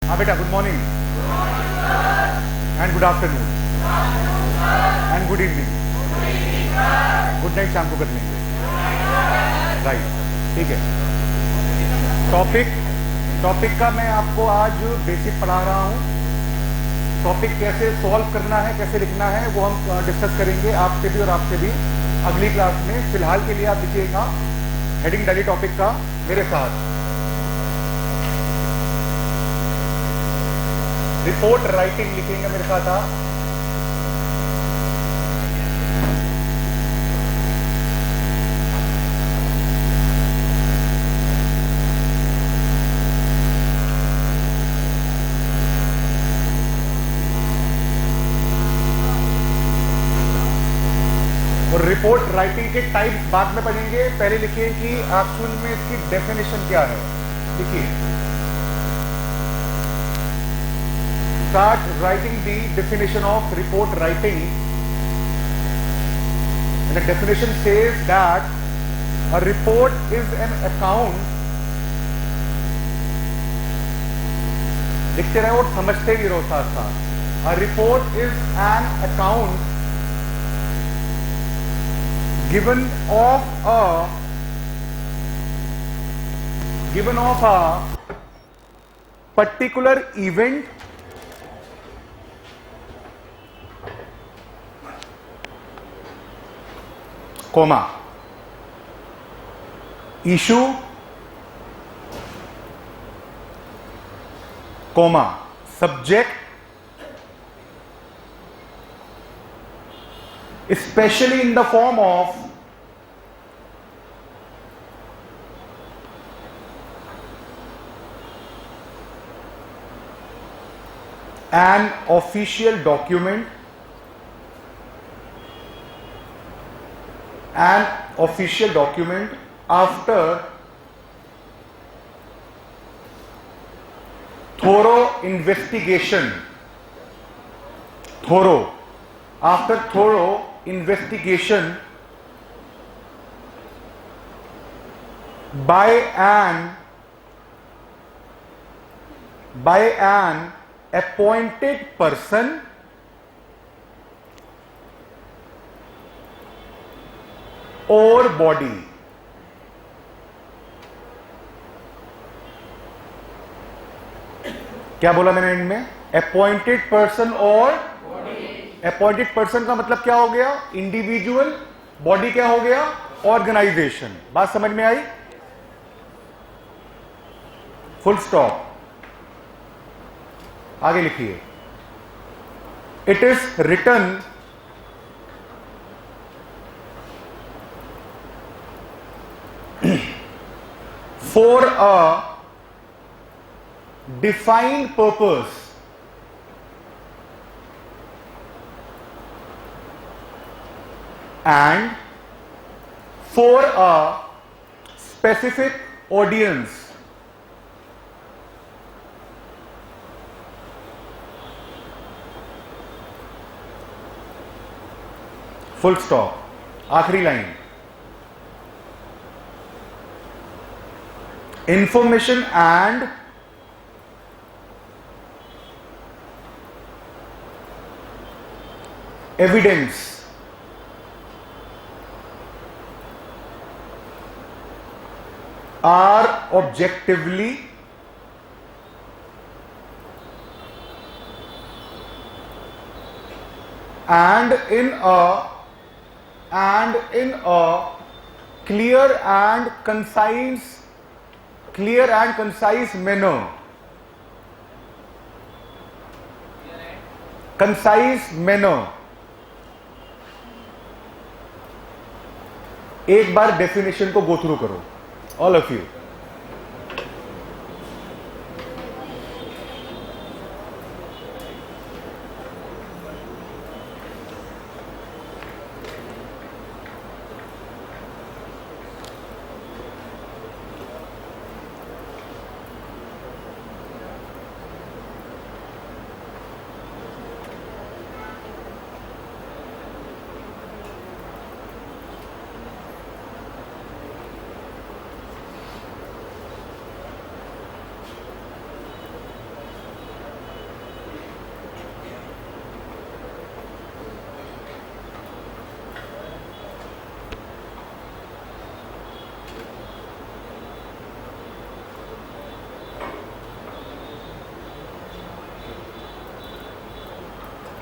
हाँ बेटा, good morning and good afternoon and good evening, good night शाम को कर लेंगे, राइट, ठीक है। टॉपिक का मैं आपको आज बेसिक पढ़ा रहा हूँ। टॉपिक कैसे सॉल्व करना है, कैसे लिखना है, वो हम डिस्कस करेंगे आपसे भी और आपसे भी अगली क्लास में। फिलहाल के लिए आप लिखिएगा हेडिंग डाली टॉपिक का मेरे साथ। रिपोर्ट राइटिंग लिखेंगे मेरे साथ आप। और रिपोर्ट राइटिंग के टाइप्स बाद में पढ़ेंगे। पहले लिखिए कि एक्चुअल में इसकी डेफिनेशन क्या है। लिखिए, start writing the definition of report writing. And the definition says that a report is an account. लिखते रहो और समझते भी रहो साथ साथ। A report is an account given of a particular event comma issue comma subject, especially in the form of an official document, after thorough investigation by an appointed person और body. क्या बोला मैंने एंड में? Appointed person और appointed person का मतलब क्या हो गया? इंडिविजुअल। बॉडी क्या हो गया? ऑर्गेनाइजेशन। बात समझ में आई? Full stop. आगे लिखिए, it is written for a defined purpose and for a specific audience. Full stop. आखिरी line, information and evidence are objectively and in a clear and concise manner. एक बार डेफिनेशन को go through करो, all of you.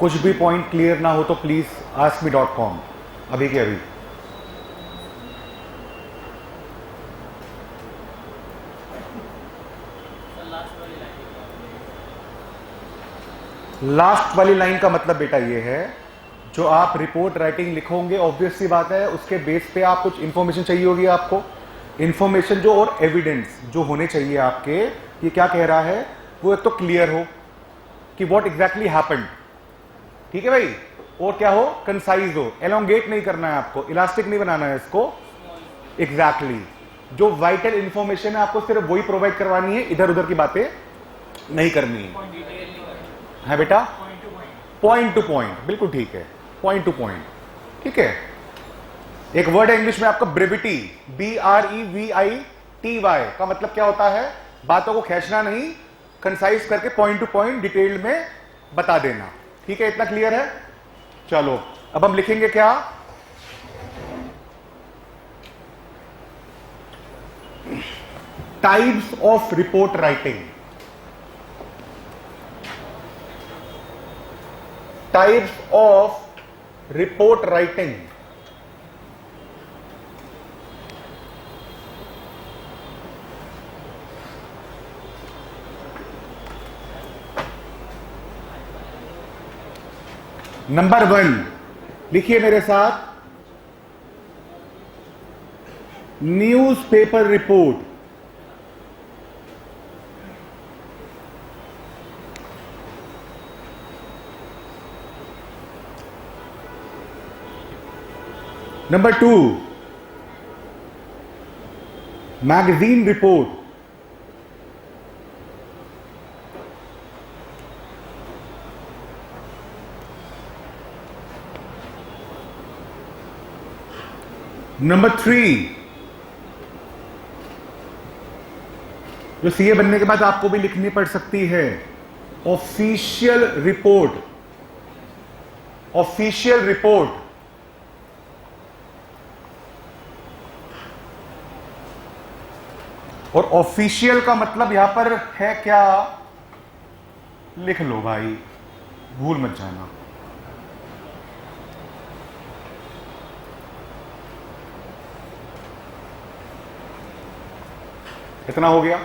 कुछ भी point clear ना हो तो please askme.com अभी के अभी। लास्ट वाली लाइन का मतलब बेटा ये है, जो आप रिपोर्ट राइटिंग लिखोगे ऑब्वियस सी बात है उसके बेस पे आप कुछ इंफॉर्मेशन चाहिए होगी आपको, इंफॉर्मेशन जो और एविडेंस जो होने चाहिए आपके। ये क्या कह रहा है, वो एक तो क्लियर हो कि व्हाट एग्जैक्टली हैपेंड, ठीक है भाई, और क्या हो, कंसाइज हो, एलोंगेट नहीं करना है आपको, इलास्टिक नहीं बनाना है इसको, एग्जैक्टली जो वाइटल इंफॉर्मेशन है आपको सिर्फ वही प्रोवाइड करवानी है, इधर उधर की बातें नहीं करनी है बेटा, पॉइंट टू पॉइंट, बिल्कुल ठीक है, पॉइंट टू पॉइंट, ठीक है। एक वर्ड है इंग्लिश में आपका ब्रेविटी, BREVITY का मतलब क्या होता है, बातों को खींचना नहीं, कंसाइज करके पॉइंट टू पॉइंट डिटेल में बता देना, ठीक है, इतना क्लियर है। चलो अब हम लिखेंगे क्या, types of report writing, types of report writing. Number 1 लिखिए मेरे साथ, newspaper report. Number 2 magazine report. Number 3 जो सीए बनने के बाद आपको भी लिखनी पड़ सकती है, ऑफिशियल रिपोर्ट। ऑफिशियल रिपोर्ट, और ऑफिशियल का मतलब यहां पर है क्या, लिख लो भाई, भूल मत जाना। इतना हो गया,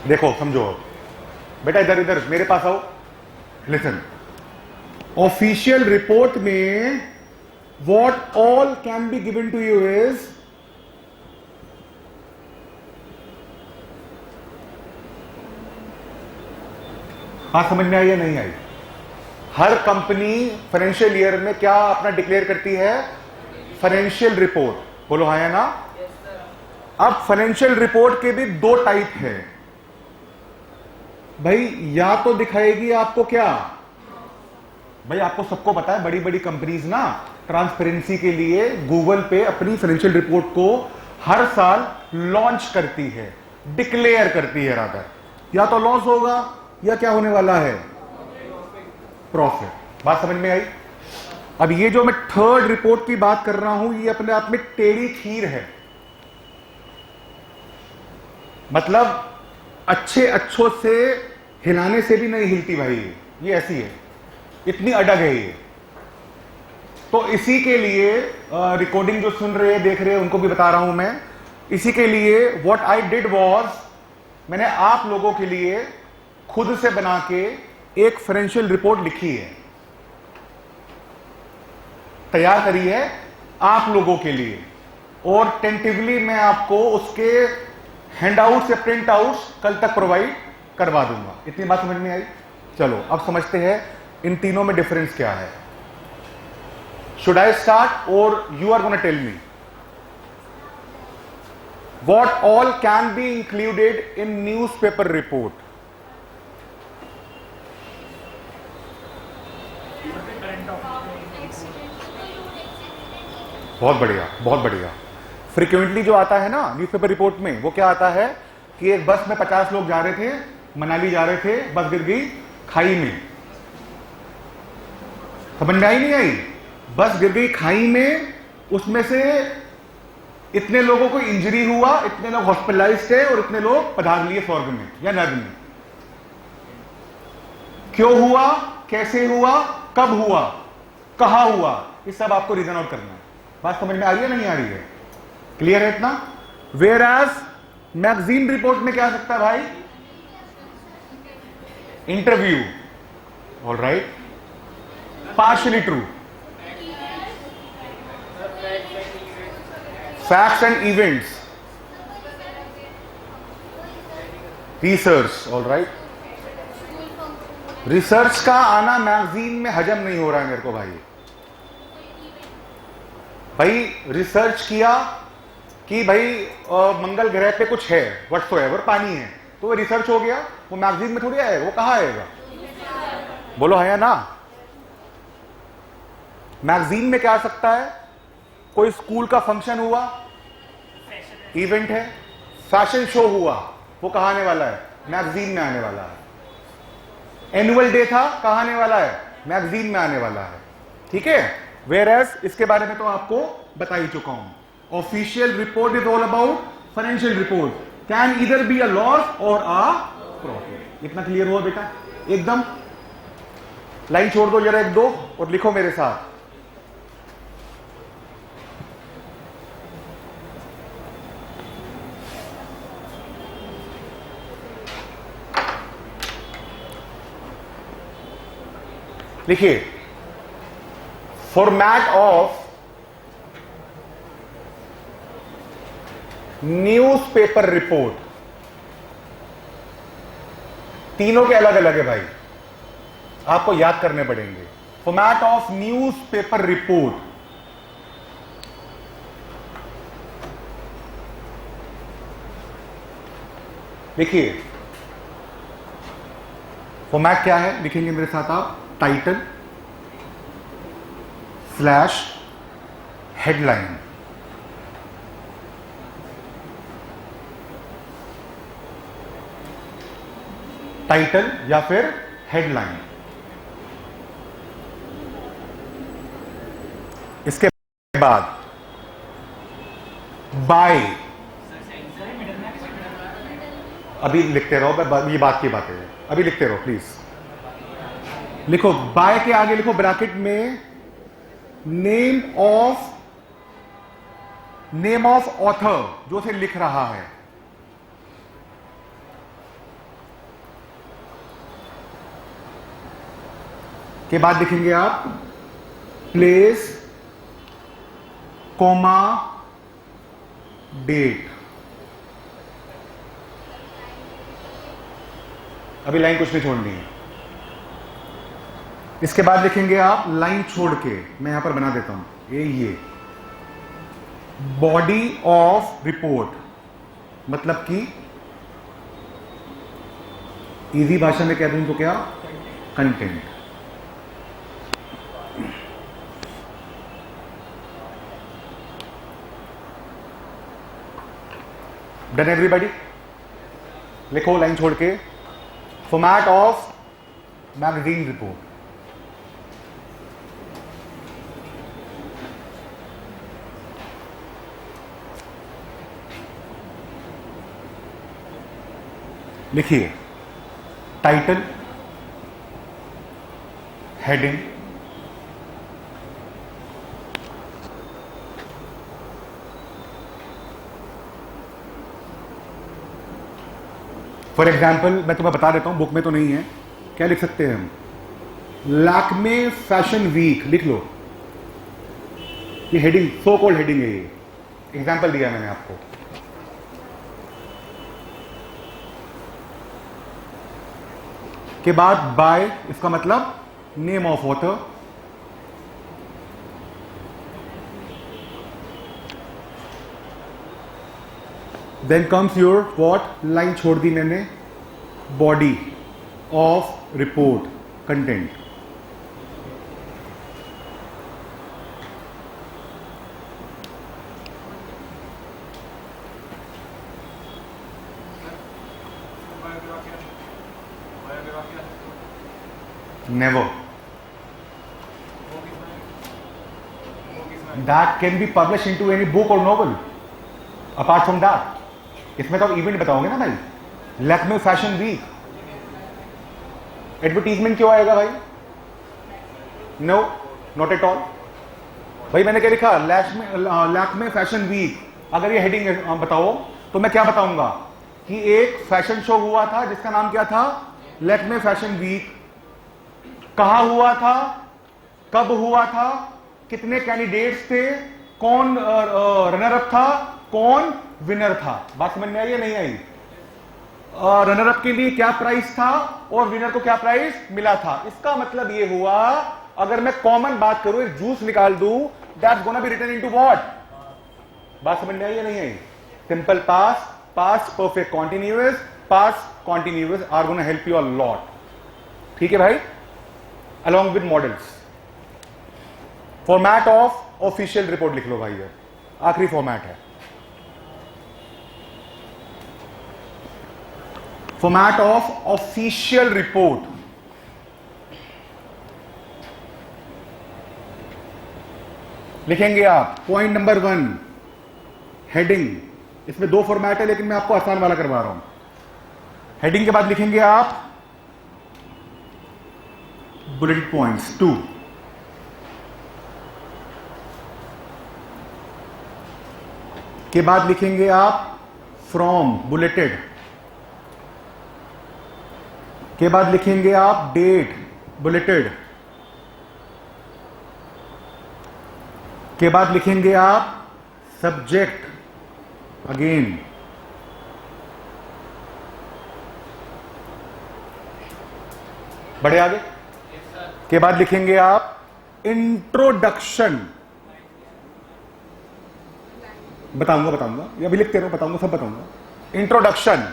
देखो समझो बेटा, इधर इधर मेरे पास आओ, लिसन। ऑफिशियल रिपोर्ट में what all can be given to you is, बात समझ में आई या नहीं आई? हर कंपनी फाइनेंशियल ईयर में क्या अपना डिक्लेयर करती है, फाइनेंशियल रिपोर्ट, बोलो हाँ या ना। अब फाइनेंशियल रिपोर्ट के भी 2 टाइप है भाई, या तो दिखाएगी आपको क्या भाई, आपको सबको पता है बड़ी बड़ी कंपनीज ना ट्रांसपेरेंसी के लिए गूगल पे अपनी फाइनेंशियल रिपोर्ट को हर साल लॉन्च करती है, डिक्लेयर करती है रादर, या तो लॉस होगा या क्या होने वाला है, प्रॉफिट। बात समझ में आई? अब ये जो मैं थर्ड रिपोर्ट की बात कर रहा हूं, ये अपने आप में टेढ़ी खीर है, मतलब अच्छों से हिलाने से भी नहीं हिलती भाई, ये ऐसी है, इतनी अडग है ये। तो इसी के लिए रिकॉर्डिंग जो सुन रहे हैं देख रहे हैं उनको भी बता रहा हूं मैं, इसी के लिए व्हाट आई डिड वाज, मैंने आप लोगों के लिए खुद से बना के एक फाइनेंशियल रिपोर्ट लिखी है, तैयार करी है आप लोगों के लिए, और टेंटिवली मैं आपको उसके हैंडआउट से प्रिंट आउट कल तक प्रोवाइड करवा दूंगा। इतनी बात समझ में आई? चलो अब समझते हैं इन तीनों में डिफरेंस क्या है। Should I start or you are gonna tell me what all can be included in newspaper report? बहुत बढ़िया, बहुत बढ़िया। फ्रीक्वेंटली जो आता है ना न्यूज़पेपर रिपोर्ट में, वो क्या आता है कि एक बस में 50 लोग जा रहे थे, मनाली जा रहे थे, बस गिर गई खाई में। समझ में आई नहीं आई? बस गिर गई खाई में, उसमें से इतने लोगों को इंजरी हुआ, इतने लोग हॉस्पिटलाइज्ड थे और इतने लोग पधार लिए स्वर्ग में या नर्क में। क्यों हुआ, कैसे हुआ, कब हुआ, कहां हुआ, ये सब आपको रीजन आउट करना है। बात समझ में आ रही है नहीं आ रही है? क्लियर है इतना? वेयर एज मैगजीन रिपोर्ट में क्या आ सकता है भाई? Interview, all right, partially true, facts and events, research, all right. Research का आना मैगजीन में हजम नहीं हो रहा है मेरे को भाई। भाई रिसर्च किया कि भाई मंगल ग्रह पे कुछ है, व्हाटसोएवर, पानी है, तो वो रिसर्च हो गया, वो मैगजीन में थोड़ी आएगा, वो कहां आएगा? बोलो है या ना? मैगजीन में क्या आ सकता है? कोई स्कूल का फंक्शन हुआ, इवेंट है, फैशन शो हुआ, वो कहां आने वाला है? मैगजीन में आने वाला है। एनुअल डे था, कहां आने वाला है? मैगजीन में आने वाला है। ठीक है? वेयर एज इसके बारे में तो आपको बता ही चुका हूं। Official report is all about financial report, can either be a loss और अ प्रॉफिट। इतना क्लियर हुआ बेटा? एकदम। लाइन छोड़ दो जरा एक दो और लिखो मेरे साथ। लिखिए, फॉर्मेट ऑफ न्यूज़पेपर रिपोर्ट। तीनों के अलग अलग है भाई, आपको याद करने पड़ेंगे। फॉर्मेट ऑफ न्यूज़पेपर रिपोर्ट, देखिए फॉर्मेट क्या है, लिखेंगे मेरे साथ आप। टाइटल स्लैश हेडलाइन, टाइटल या फिर हेडलाइन। इसके बाद बाय, अभी लिखते रहो, ये बात की बात है, अभी लिखते रहो प्लीज। लिखो बाय के आगे लिखो ब्रैकेट में नेम ऑफ ऑथर, जो से लिख रहा है। के बाद लिखेंगे आप प्लेस, कोमा, डेट। अभी लाइन कुछ नहीं छोड़नी है। इसके बाद लिखेंगे आप लाइन छोड़ के, मैं यहां पर बना देता हूं ये बॉडी ऑफ रिपोर्ट, मतलब कि इजी भाषा में कह दूं तो क्या? कंटेंट। Done everybody? लिखो लाइन छोड़ के, फॉर्मेट ऑफ मैगजीन रिपोर्ट। लिखिए टाइटल, हेडिंग, फॉर एग्जाम्पल मैं तुम्हें बता देता हूं, बुक में तो नहीं है, क्या लिख सकते हैं हम? लैक्मे फैशन वीक लिख लो। ये हेडिंग, सो कॉल्ड हेडिंग है, ये एग्जाम्पल दिया मैंने आपको। के बाद बाय, इसका मतलब name of author. Then comes your what, line छोड़ दी मैंने, body of report, content. Never. That can be published into any book or novel. Apart from that, इसमें तो आप इवेंट बताओगे ना भाई, लैक्मे फैशन वीक, एडवर्टीजमेंट क्यों आएगा भाई? No, not at all. भाई मैंने क्या लिखा, लैक्मे फैशन वीक, अगर ये हेडिंग बताओ तो मैं क्या बताऊंगा कि एक फैशन शो हुआ था जिसका नाम क्या था, लैक्मे फैशन वीक। कहां हुआ था, कब हुआ था, कितने कैंडिडेट्स थे, कौन रनर अप था, कौन विनर था। बात समझ में आई या नहीं आई? रनर अप के लिए क्या प्राइस था और विनर को क्या प्राइस मिला था। इसका मतलब ये हुआ, अगर मैं कॉमन बात करूं, एक जूस निकाल दूं, that's gonna be written into what. बात समझ में आई या नहीं आई? Simple past, past perfect continuous, past continuous are gonna help you a lot. ठीक है भाई, along with models. Format of official report लिख लो भाई, ये आखिरी फॉर्मेट है। फॉर्मेट ऑफ ऑफिशियल रिपोर्ट, लिखेंगे आप पॉइंट नंबर 1 हेडिंग। इसमें 2 फॉर्मेट है लेकिन मैं आपको आसान वाला करवा रहा हूं। हेडिंग के बाद लिखेंगे आप बुलेटेड पॉइंट्स 2, के बाद लिखेंगे आप फ्रॉम बुलेटेड, के बाद लिखेंगे आप डेट बुलेटेड, के बाद लिखेंगे आप सब्जेक्ट अगेन, बढ़े आगे, के बाद लिखेंगे आप इंट्रोडक्शन। बताऊंगा ये अभी लिखते रहो, बताऊंगा, सब बताऊंगा। इंट्रोडक्शन,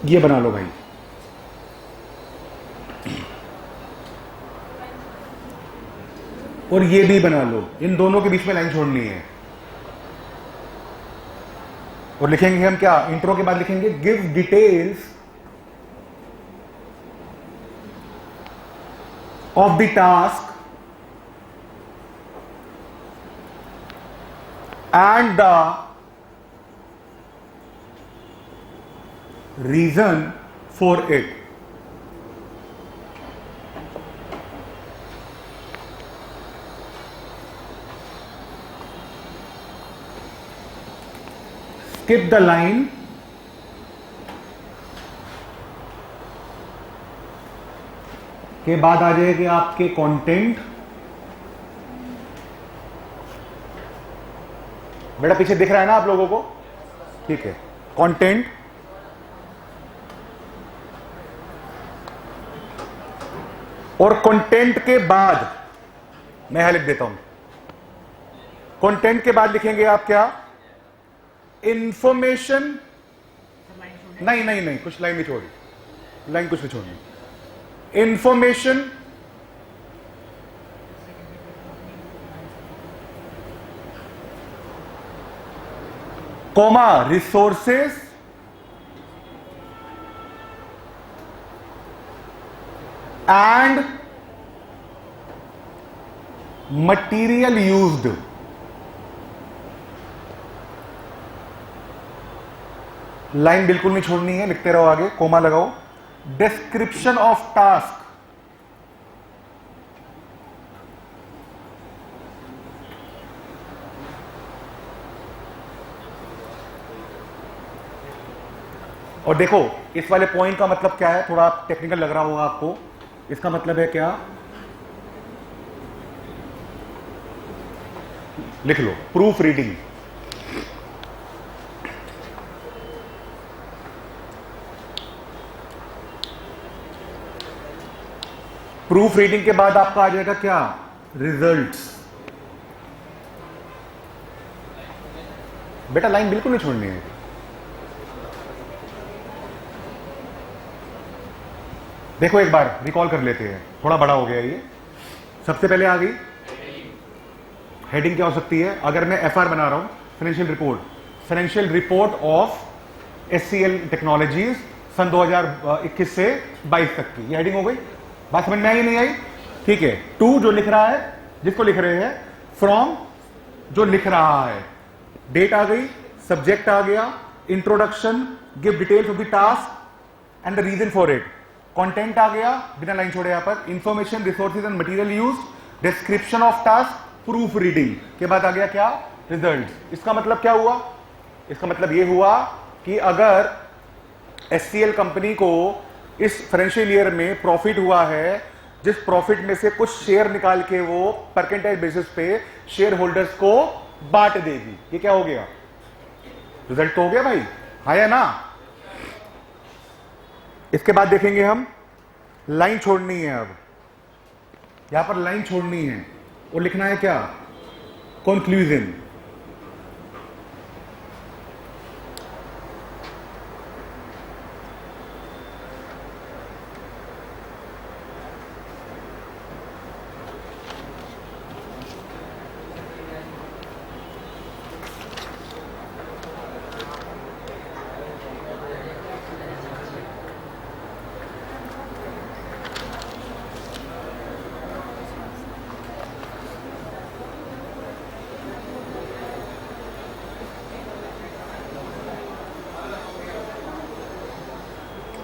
ये बना लो भाई। और ये भी बना लो, इन दोनों के बीच में लाइन छोड़नी है। और लिखेंगे हम क्या, इंट्रो के बाद लिखेंगे give details of the task and the reason for it. skip the line के बाद आ जाएगा आपके कंटेंट। बेटा पीछे दिख रहा है ना आप लोगों को? ठीक है, कंटेंट, और कंटेंट के बाद मैं यहां लिख देता हूं, कंटेंट के बाद लिखेंगे आप क्या, इंफॉर्मेशन। नहीं कुछ लाइन नहीं छोड़ी, लाइन कुछ नहीं छोड़नी। Information comma resources and material used. Line बिल्कुल नहीं छोड़नी है, लिखते रहो आगे, कोमा लगाओ। डिस्क्रिप्शन ऑफ टास्क, और देखो इस वाले पॉइंट का मतलब क्या है, थोड़ा टेक्निकल लग रहा होगा आपको। इसका मतलब है क्या, लिख लो प्रूफ रीडिंग। प्रूफ रीडिंग के बाद आपका आ जाएगा क्या, रिजल्ट्स। बेटा लाइन बिल्कुल नहीं छोड़नी है। देखो एक बार रिकॉल कर लेते हैं, थोड़ा बड़ा हो गया ये। सबसे पहले आ गई हेडिंग, क्या हो सकती है, अगर मैं एफआर बना रहा हूं, financial report, financial report of HCL technologies सन 2021 से 22 तक की, ये हेडिंग हो गई। बात समझ में आई नहीं आई? ठीक है। टू जो लिख रहा है, जिसको लिख रहे हैं, फ्रॉम जो लिख रहा है, डेट आ गई, सब्जेक्ट आ गया, introduction, give details of the task, and the reason for it. Content आ गया बिना लाइन छोड़े, यहां पर information, resources and material use, description of task, proof reading के बाद आ गया क्या, रिजल्ट। इसका मतलब क्या हुआ, इसका मतलब ये हुआ कि अगर एचसीएल कंपनी को इस फाइनेंशियल ईयर में प्रॉफिट हुआ है, जिस प्रॉफिट में से कुछ शेयर निकाल के वो परसेंटेज बेसिस पे शेयर होल्डर्स को बांट देगी, ये क्या हो गया, रिजल्ट तो हो गया भाई, हाँ या ना। इसके बाद देखेंगे हम, लाइन छोड़नी है, अब यहां पर लाइन छोड़नी है और लिखना है क्या, कंक्लूजन।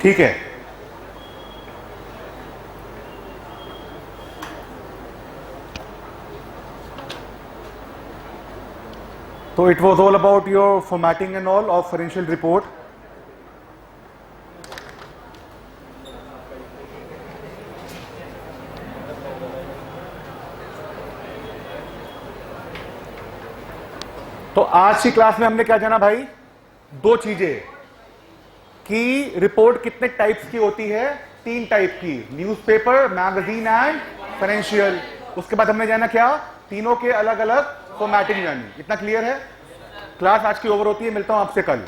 ठीक है, तो it was all about your formatting and all of financial report. तो आज की क्लास में हमने क्या जाना भाई, दो चीजें, कि रिपोर्ट कितने टाइप्स की होती है, 3 टाइप की, न्यूज़पेपर, मैगजीन एंड फाइनेंशियल। उसके बाद हमने जाना क्या, तीनों के अलग अलग फॉर्मेटिंग जानी। इतना क्लियर है। क्लास आज की ओवर होती है, मिलता हूं आपसे कल।